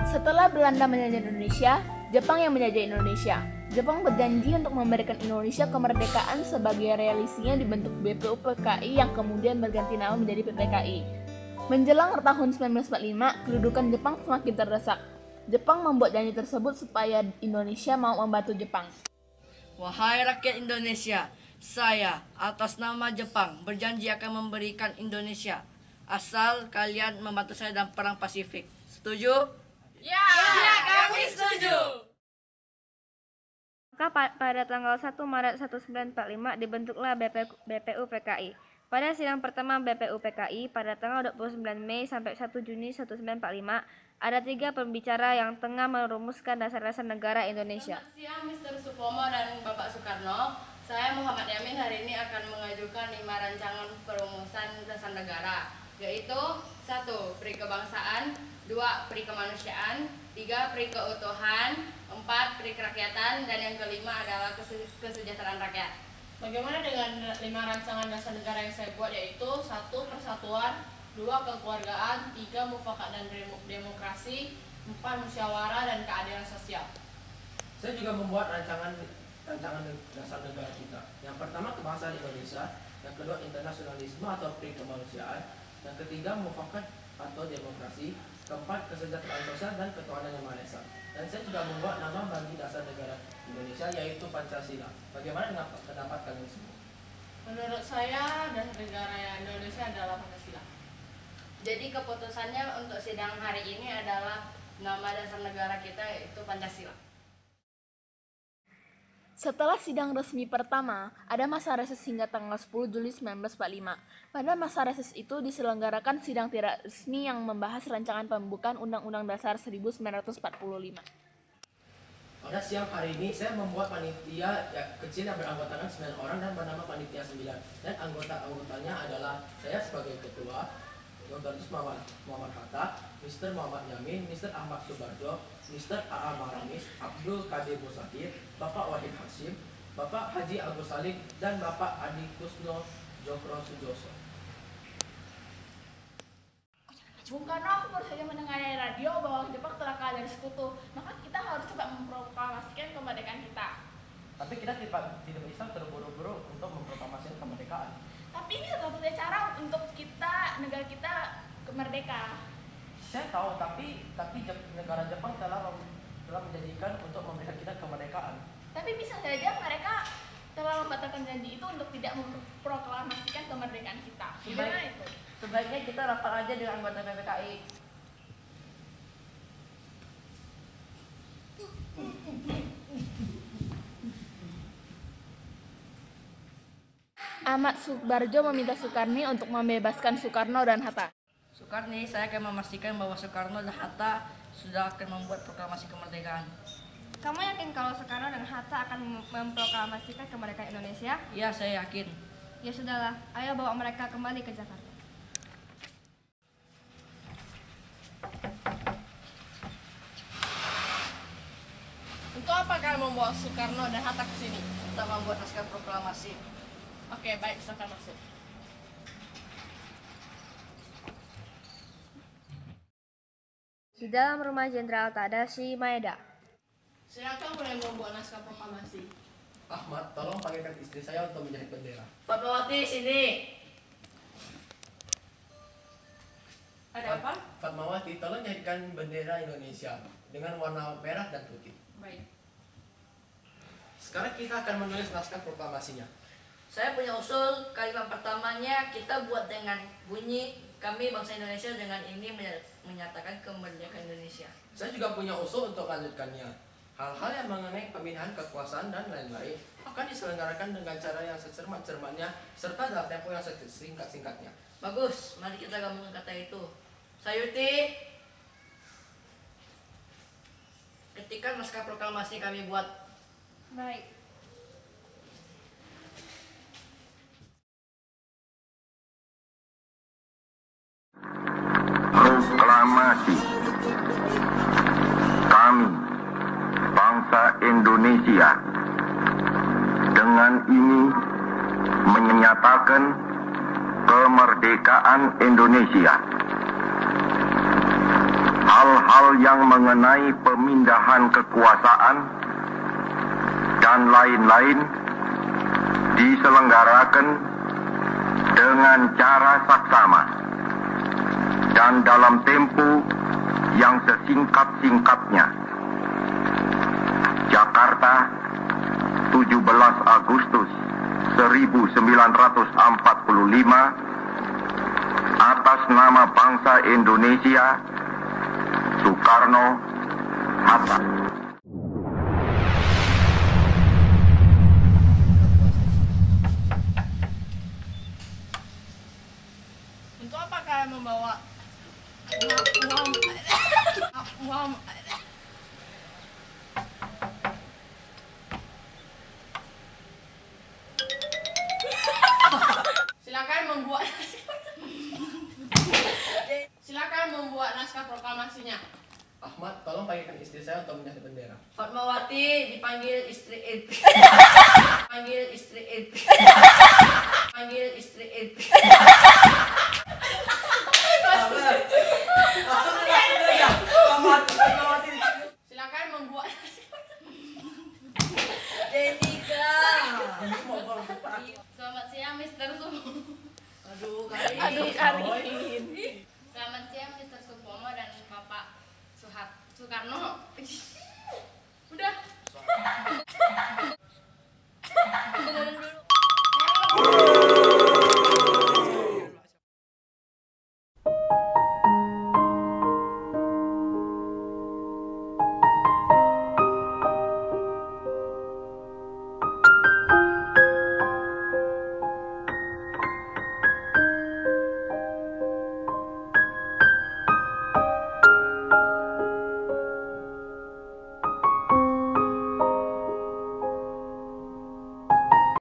Setelah Belanda menjajah Indonesia, Jepang yang menjajah Indonesia. Jepang berjanji untuk memberikan Indonesia kemerdekaan sebagai realisinya dibentuk BPU PKI yang kemudian berganti nama menjadi PPKI. Menjelang tahun 1945, kedudukan Jepang semakin terdesak. Jepang membuat janji tersebut supaya Indonesia mau membantu Jepang. Wahai rakyat Indonesia, saya atas nama Jepang berjanji akan memberikan Indonesia asal kalian membantu saya dalam Perang Pasifik. Setuju? Ya, kami setuju. Maka pada tanggal 1 Maret 1945 dibentuklah BPU PKI. Pada sidang pertama BPU PKI pada tanggal 29 Mei sampai 1 Juni 1945, ada 3 pembicara yang tengah merumuskan dasar-dasar negara Indonesia. Selamat siang Mr. Supomo dan Bapak Soekarno. Saya Muhammad Yamin hari ini akan mengajukan 5 rancangan perumusan dasar negara, yaitu 1. Peri kebangsaan, 2. Peri kemanusiaan, 3. Peri keutuhan, 4. Peri kerakyatan, dan yang kelima adalah kesejahteraan rakyat. Bagaimana dengan 5 rancangan dasar negara yang saya buat, yaitu 1. Persatuan, 2. Kekeluargaan, 3. Mufakat dan demokrasi, 4. Musyawarah dan keadilan sosial. Saya juga membuat rancangan dasar negara kita. Yang pertama kebangsaan Indonesia, yang kedua internasionalisme atau peri kemanusiaan, yang ketiga mufakat atau demokrasi, keempat kesejahteraan sosial dan ketuhanan yang Maha Esa. Dan saya juga membuat nama bagi dasar negara Indonesia yaitu Pancasila. Bagaimana dengan pendapat kalian semua? Menurut saya, dasar negara Indonesia adalah Pancasila. Jadi keputusannya untuk sidang hari ini adalah nama dasar negara kita yaitu Pancasila. Setelah sidang resmi pertama, ada masa reses hingga tanggal 10 Juli 1945. Pada masa reses itu diselenggarakan sidang tidak resmi yang membahas rancangan pembukaan Undang-Undang Dasar 1945. Pada siang hari ini saya membuat panitia kecil yang beranggotakan 9 orang dan bernama panitia 9. Dan anggota-anggotanya adalah saya sebagai ketua, Dr. Muhammad Hatta, Mr. Muhammad Yamin, Mr. Ahmad Subarjo, Mr. A.A. Maramis, Abdul Qadir Musakir, Bapak Wahid Hashim, Bapak Haji Agus Salim, dan Bapak Adi Kusno Jokro Sujoso. Bung Karno, aku baru saja mendengar dari radio bahwa Jepang telah kalah dari sekutu. Maka kita harus coba memproklamasikan kemerdekaan kita. Tapi kita tidak bisa terburu-buru untuk memproklamasikan kemerdekaan. Tapi ini satu-satunya cara untuk negara kita merdeka. Saya tahu, tapi negara Jepang telah menjanjikan untuk memberikan kita kemerdekaan. Tapi bisa saja mereka telah membatalkan janji itu untuk tidak memproklamasikan kemerdekaan kita. Gimana itu? Sebaiknya kita rapat aja dengan anggota PPKI. Ahmad Subarjo meminta Soekarni untuk membebaskan Soekarno dan Hatta. Soekarni, saya akan memastikan bahwa Soekarno dan Hatta sudah akan membuat proklamasi kemerdekaan. Kamu yakin kalau Soekarno dan Hatta akan memproklamasikan kemerdekaan Indonesia? Ya, saya yakin. Ya sudahlah, ayo bawa mereka kembali ke Jakarta. Untuk apa kalian membawa Soekarno dan Hatta ke sini? Untuk membuat naskah proklamasi. Oke, baik, silakan masuk. Di dalam rumah Jenderal Tadashi Maeda. Silakan mulai membuat naskah proklamasi. Ahmad, tolong panggilkan istri saya untuk menjahit bendera. Fatmawati, sini. Ada apa? Fatmawati, tolong jadikan bendera Indonesia dengan warna merah dan putih. Baik. Sekarang kita akan menulis naskah proklamasinya. Saya punya usul, kalimat pertamanya kita buat dengan bunyi kami bangsa Indonesia dengan ini menyatakan kemerdekaan Indonesia. Saya juga punya usul untuk lanjutkannya. Hal-hal yang mengenai pemindahan kekuasaan dan lain-lain akan diselenggarakan dengan cara yang secermat-cermatnya serta dalam tempo yang singkat-singkatnya. Bagus, mari kita gabungkan kata itu. Sayuti, ketika naskah proklamasi kami buat. Baik. Proklamasi. Kami, bangsa Indonesia, dengan ini menyatakan kemerdekaan Indonesia. hal-hal yang mengenai pemindahan kekuasaan dan lain-lain diselenggarakan dengan cara saksama dan dalam tempo yang sesingkat-singkatnya. Jakarta, 17 Agustus 1945, atas nama bangsa Indonesia, Soekarno-Hatta. Untuk apa kalian membawa uang? Silakan membuat naskah proklamasinya. Ahmad, tolong panggilkan istri saya untuk menjadi bendera. Fatmawati dipanggil istri itu. Panggil istri itu. Panggil istri itu. Silakan membuat. Jenika. Selamat siang, Mr. Aduh, Karin. Selamat siang, Mr. Supomo dan Bapak Soekarno.